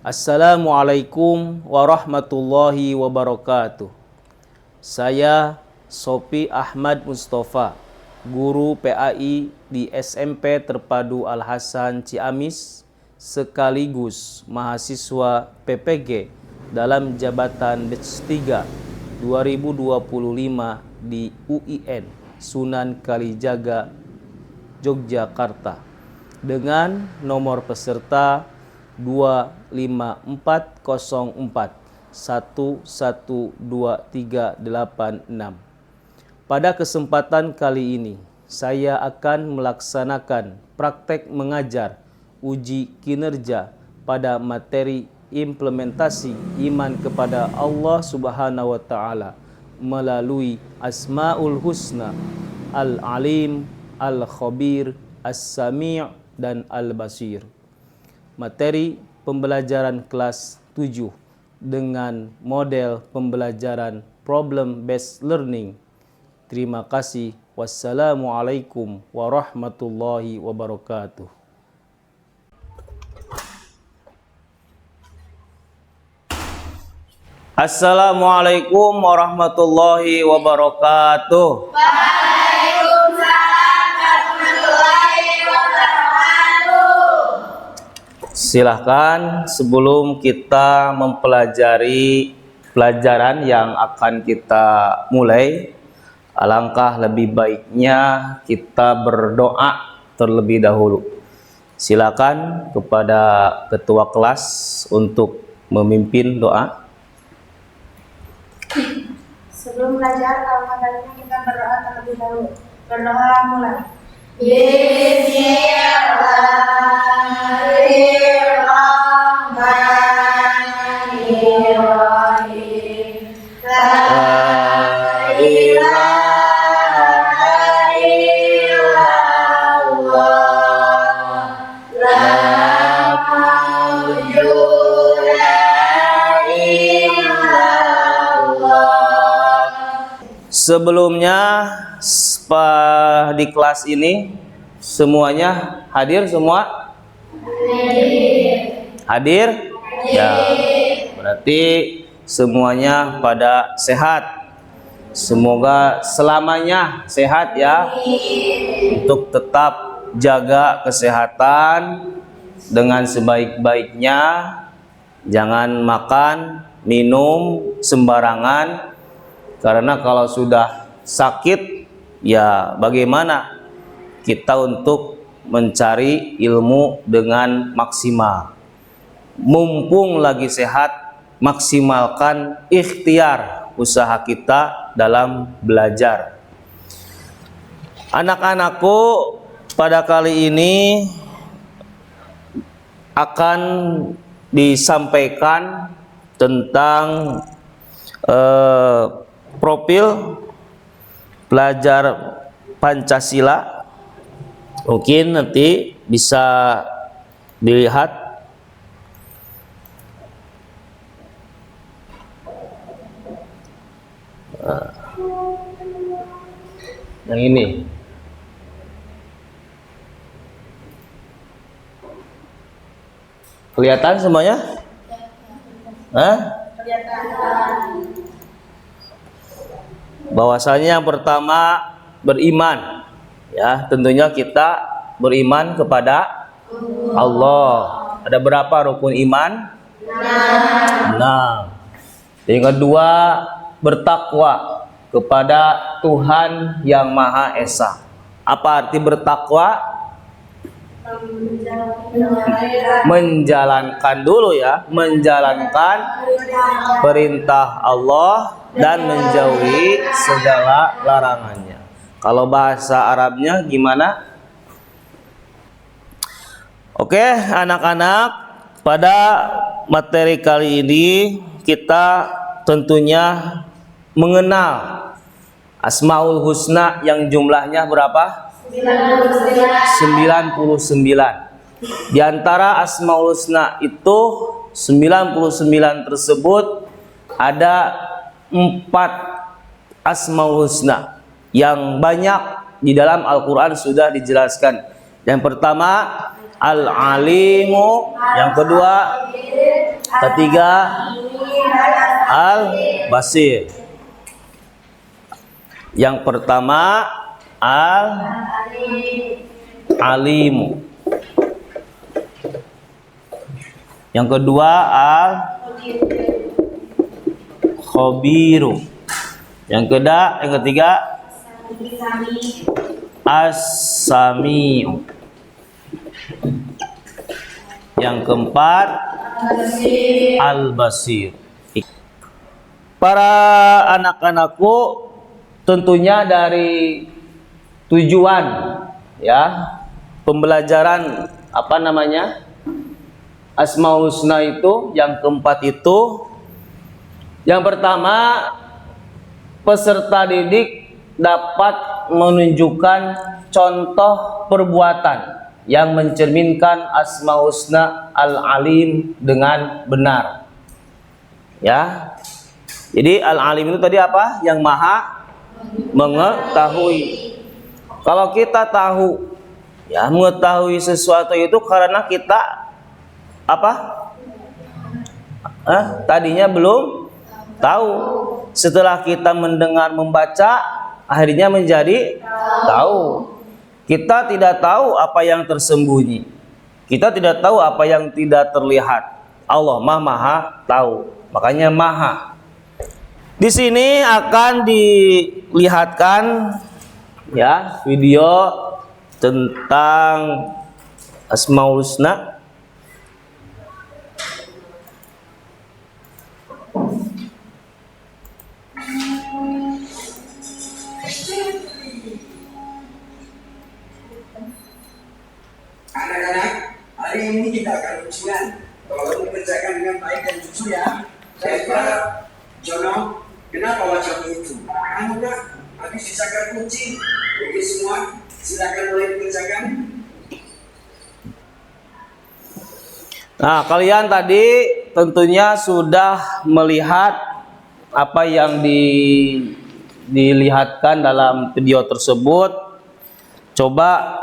Assalamualaikum warahmatullahi wabarakatuh. Saya Sopi Ahmad Mustafa, guru PAI di SMP Terpadu Al Hasan Ciamis, sekaligus mahasiswa PPG dalam jabatan Batch 3 2025 di UIN Sunan Kalijaga, Yogyakarta, dengan nomor peserta 25404112386. Pada kesempatan kali ini, saya akan melaksanakan praktek mengajar uji kinerja pada materi implementasi iman kepada Allah Subhanahu wa Ta'ala melalui Asmaul Husna, Al-Alim, Al-Khabir, As-Sami' dan Al-Basir. Materi pembelajaran kelas 7 dengan model pembelajaran problem based learning. Terima kasih. Wassalamualaikum warahmatullahi wabarakatuh. Assalamualaikum warahmatullahi wabarakatuh. Silahkan sebelum kita mempelajari pelajaran yang akan kita mulai, alangkah lebih baiknya kita berdoa terlebih dahulu. Silakan kepada ketua kelas untuk memimpin doa. Sebelum belajar, alangkah baiknya kita berdoa terlebih dahulu. Berdoa mulai. Sebelumnya di kelas ini semuanya hadir semua? Hadir? Ya, berarti semuanya pada sehat. Semoga selamanya sehat ya. Untuk tetap jaga kesehatan dengan sebaik-baiknya. Jangan makan, minum sembarangan. Karena kalau sudah sakit, ya bagaimana kita untuk mencari ilmu dengan maksimal. Mumpung lagi sehat, maksimalkan ikhtiar usaha kita dalam belajar. Anak-anakku, pada kali ini akan disampaikan tentang profil pelajar Pancasila. Mungkin nanti bisa dilihat yang ini. Kelihatan semuanya? Kelihatan. Bahwasanya yang pertama beriman, ya tentunya kita beriman kepada Allah. Ada berapa rukun iman? 6. Yang kedua bertakwa kepada Tuhan yang Maha Esa. Apa arti bertakwa? Menjalankan dulu ya, menjalankan perintah Allah dan menjauhi segala larangannya. Kalau bahasa Arabnya gimana? Oke, anak-anak, pada materi kali ini kita tentunya mengenal Asmaul Husna yang jumlahnya berapa? 99. Di antara Asmaul Husna itu 99 tersebut ada 4 Asmaul Husna yang banyak di dalam Al-Quran sudah dijelaskan. Yang pertama Al-Alimu, yang kedua Ketiga, Al-Basir. Yang pertama, Al-Alimu. Yang kedua, Al-Khabiru. Yang ketiga, As-Sami'u. Yang keempat, Al-Basir. Para anak-anakku, tentunya dari tujuan ya pembelajaran Asmaul Husna itu, yang keempat itu, yang pertama, peserta didik dapat menunjukkan contoh perbuatan yang mencerminkan Asmaul Husna Al-Alim dengan benar. Ya. Jadi Al-Alim itu tadi apa? Yang maha mengetahui. Kalau kita tahu, ya, mengetahui sesuatu itu karena kita tadinya belum tahu. Setelah kita mendengar, membaca, akhirnya menjadi tahu. Kita tidak tahu apa yang tersembunyi. Kita tidak tahu apa yang tidak terlihat. Allah maha tahu. Makanya maha. Di sini akan dilihatkan ya video tentang Asmaul Husna. Anak-anak, hari ini kita akan ujian. Tolong dikerjakan dengan baik dan jujur ya. Baiklah, Jono, kenapa wajahmu itu? Kamu kak, habis disangka kucing. Oke semua, silakan mulai dikerjakan. Nah, kalian tadi tentunya sudah melihat apa yang dilihatkan dalam video tersebut. Coba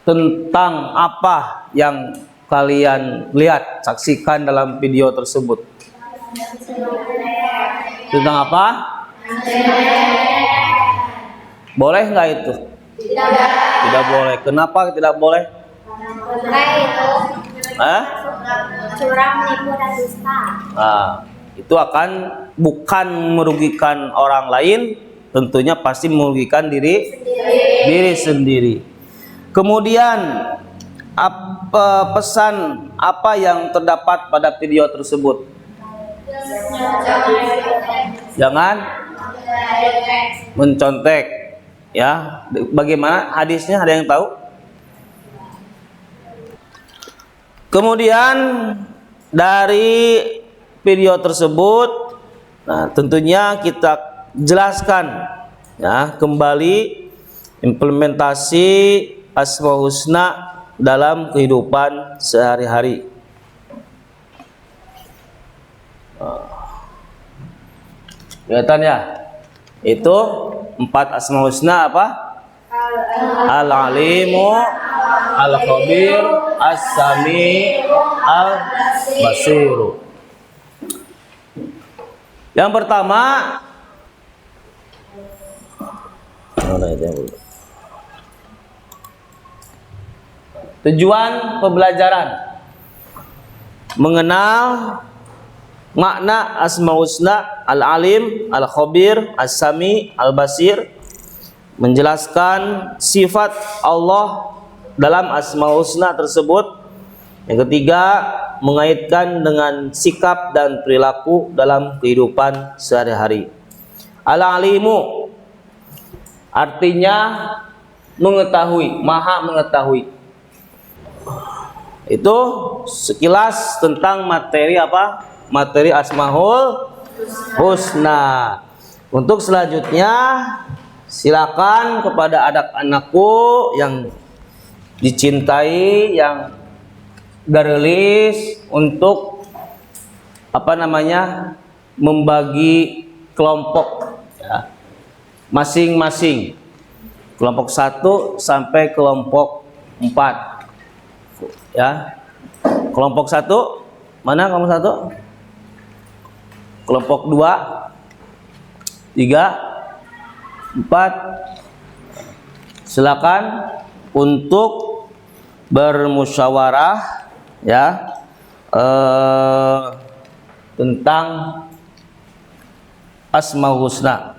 tentang apa yang kalian lihat, saksikan dalam video tersebut. Tentang apa? Boleh nggak itu? Tidak boleh. Kenapa tidak boleh? Curang, menipu, dan dusta. Nah, itu akan bukan merugikan orang lain, tentunya pasti merugikan diri sendiri. Kemudian pesan apa yang terdapat pada video tersebut? Jangan mencontek. Ya, bagaimana hadisnya? Ada yang tahu? Kemudian dari video tersebut, nah tentunya kita jelaskan ya kembali implementasi Asmaul Husna dalam kehidupan sehari-hari. Kelihatan ya? Itu 4 Asmaul Husna apa? Al-Alimu, Al-Khabir, As-Sami, Al-Basiru. Yang pertama, tujuan pembelajaran mengenal makna Asmaul Husna Al-Alim, Al-Khabir, As-Sami, Al-Basir, menjelaskan sifat Allah dalam Asmaul Husna tersebut. Yang ketiga, mengaitkan dengan sikap dan perilaku dalam kehidupan sehari-hari. Al-Alimu artinya mengetahui, maha mengetahui. Itu sekilas tentang materi apa? Materi Asmaul Husna. Untuk selanjutnya, silakan kepada anak-anakku yang dicintai, yang garis untuk membagi kelompok ya, masing-masing, kelompok 1 sampai kelompok 4 ya. Kelompok 1 Mana kamu satu? Kelompok 2, 3, 4. Silakan untuk bermusyawarah ya tentang Asmaul Husna.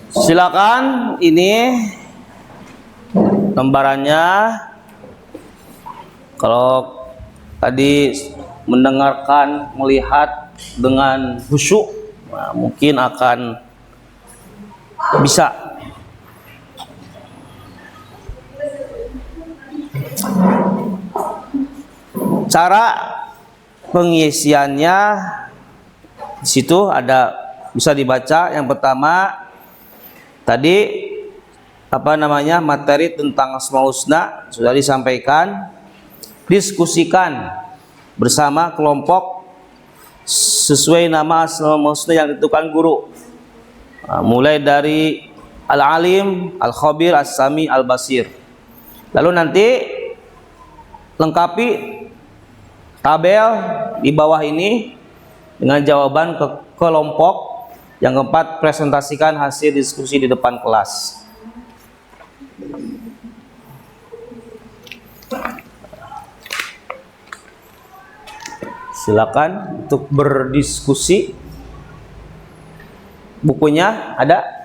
Silakan, ini gambarannya. Kalau tadi mendengarkan, melihat dengan khusyuk, nah, mungkin akan bisa. Cara pengisiannya di situ ada, bisa dibaca. Yang pertama tadi materi tentang Asmaul Husna sudah disampaikan. Diskusikan bersama kelompok sesuai nama Asmaul Husna yang ditentukan guru. Nah, mulai dari Al-Alim, Al-Khabir, As-Sami, Al-Basir. Lalu nanti lengkapi tabel di bawah ini dengan jawaban ke kelompok. Yang keempat, presentasikan hasil diskusi di depan kelas. Silakan untuk berdiskusi. Bukunya ada.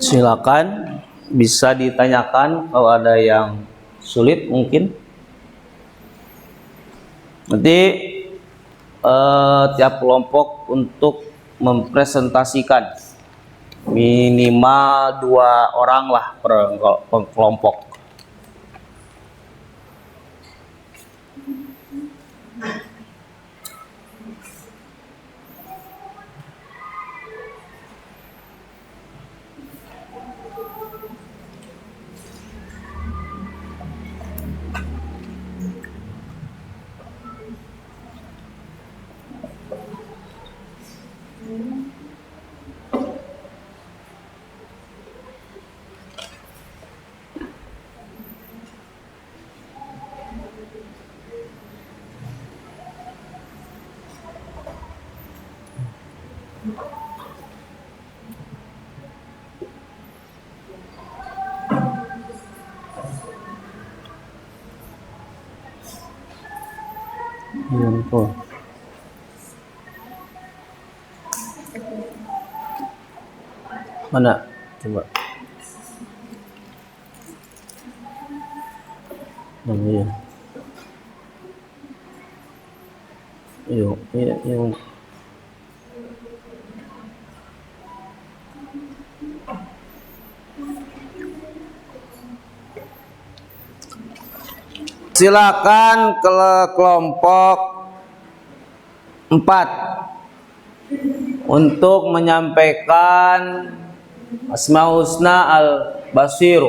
Silakan, bisa ditanyakan kalau ada yang sulit mungkin. Nanti tiap kelompok untuk mempresentasikan minimal 2 orang lah per kelompok. Mana? Coba. Iya. Yuk. Silakan ke kelompok 4 untuk menyampaikan Asmaul Husna Al-Basir.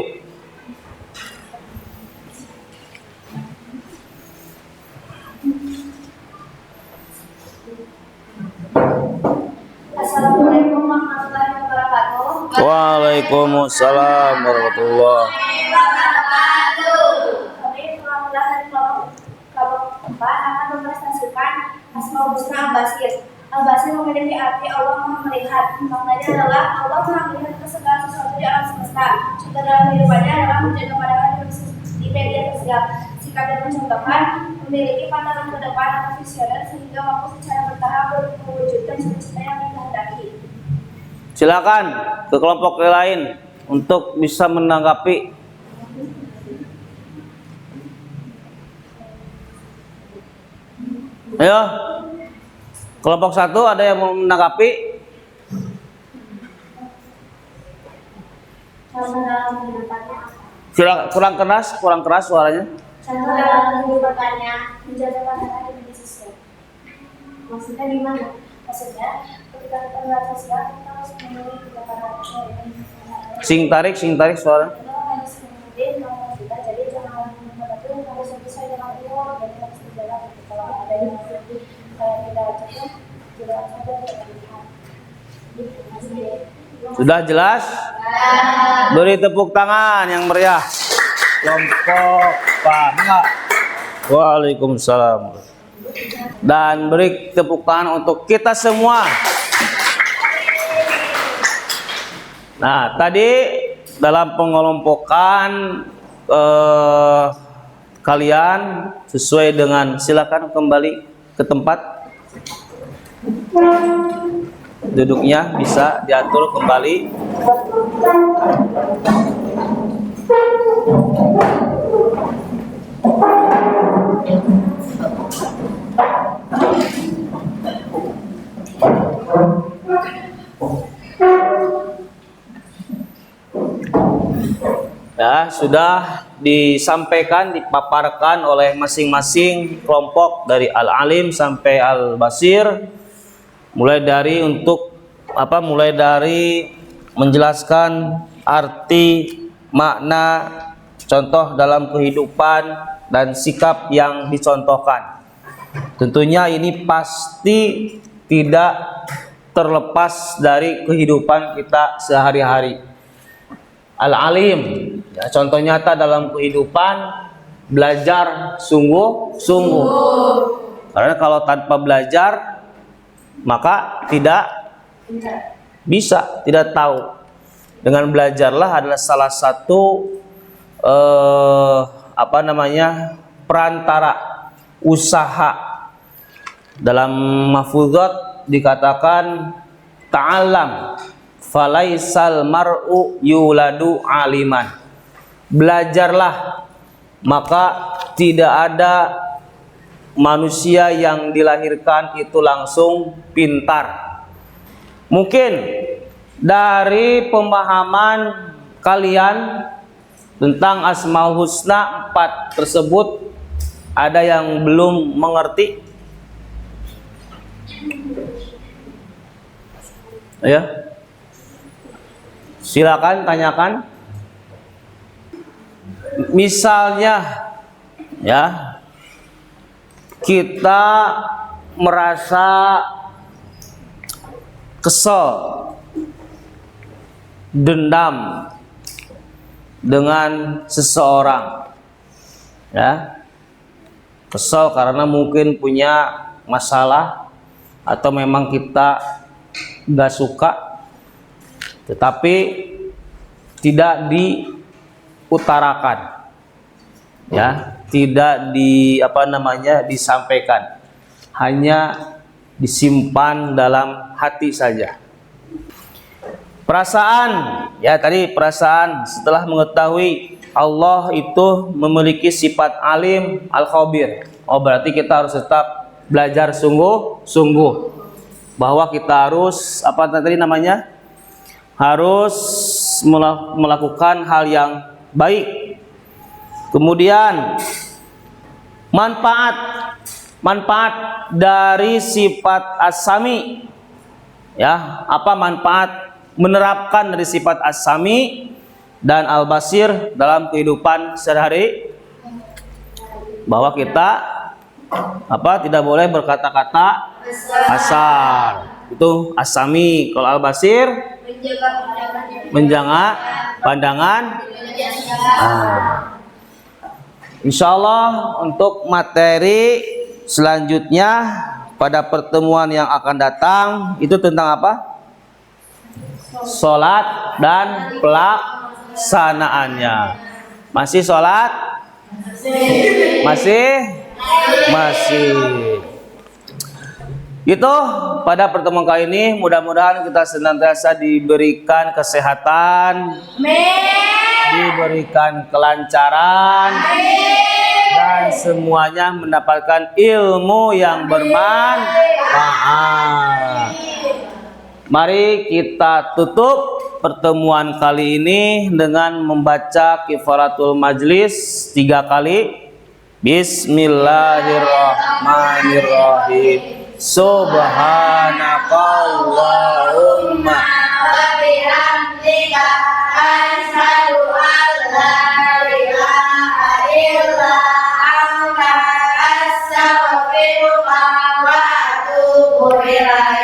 Assalamualaikum warahmatullahi wabarakatuh. Waalaikumsalam warahmatullahi wabarakatuh. Kami kelompok akan mempresentasikan Asmaul Husna Al-Basir. Al-Basir memiliki arti Allah Maha Melihat. Maknanya adalah Allah Maha Melihat ke segala sesuatu di alam semesta. Contoh dalam kehidupannya adalah menjaga pandangan di media sosial. Sikap dan mencontohkan memiliki pandangan ke depan atau visioner sehingga mampu secara bertahap mewujudkan cita-cita yang dikehendaki. Silakan ke kelompok lain untuk bisa menanggapi. Ayo, kelompok 1 ada yang mau menanggapi? Contoh dalam kehidupannya apa? Kurang keras suaranya. Contoh dalam kehidupannya menjaga pandangan di media sosial. Maksudnya gimana? Maksudnya ketika kita melihat sosial kita harus memiliki kepada Sing tarik suara. Jadi jangan membantu harus sesuai dengan umur, jadi harus berjalan. Kalau ada yang tidak cocok, juga ada terlihat. Sudah jelas? Beri tepuk tangan yang meriah. Kelompok Pak. Waalaikumsalam. Dan beri tepuk tangan untuk kita semua. Nah, tadi dalam pengelompokan kalian sesuai dengan, silakan kembali ke tempat duduknya, bisa diatur kembali. Ya, sudah disampaikan, dipaparkan oleh masing-masing kelompok dari Al-Alim sampai Al-Basir, mulai dari menjelaskan arti, makna, contoh dalam kehidupan dan sikap yang dicontohkan. Tentunya ini pasti tidak terlepas dari kehidupan kita sehari-hari. Al-Alim, ya, contoh nyata dalam kehidupan, belajar sungguh-sungguh. Karena kalau tanpa belajar, maka tidak bisa, tidak tahu. Dengan belajarlah adalah salah satu perantara usaha. Dalam mahfuzat dikatakan ta'allam falaisal mar'u yuladu aliman. Belajarlah, maka tidak ada manusia yang dilahirkan itu langsung pintar. Mungkin dari pemahaman kalian tentang Asmaul Husna 4 tersebut ada yang belum mengerti? Ya, silakan tanyakan. Misalnya, ya, kita merasa kesel, dendam dengan seseorang, ya, kesel karena mungkin punya masalah atau memang kita nggak suka, tetapi tidak diutarakan, ya, tidak disampaikan, hanya disimpan dalam hati saja. Perasaan, ya, tadi perasaan setelah mengetahui Allah itu memiliki sifat alim, al-khabir. Oh, berarti kita harus tetap belajar sungguh-sungguh, bahwa kita harus harus melakukan hal yang baik. Kemudian manfaat dari sifat as-sami, ya, apa manfaat menerapkan dari sifat as-sami dan al-basir dalam kehidupan sehari-hari, bahwa kita tidak boleh berkata-kata kasar. Itu as-sami. Kalau al-basir, menjaga pandangan. Insya Allah untuk materi selanjutnya pada pertemuan yang akan datang itu tentang apa? Sholat dan pelaksanaannya. Masih sholat? Masih? Itu pada pertemuan kali ini, mudah-mudahan kita senantiasa diberikan kesehatan, diberikan kelancaran, dan semuanya mendapatkan ilmu yang bermanfaat. Mari kita tutup pertemuan kali ini dengan membaca kifaratul majlis 3 kali. Bismillahirrahmanirrahim. Subhanakallahumma wa bihamdika wa atubu ilaik.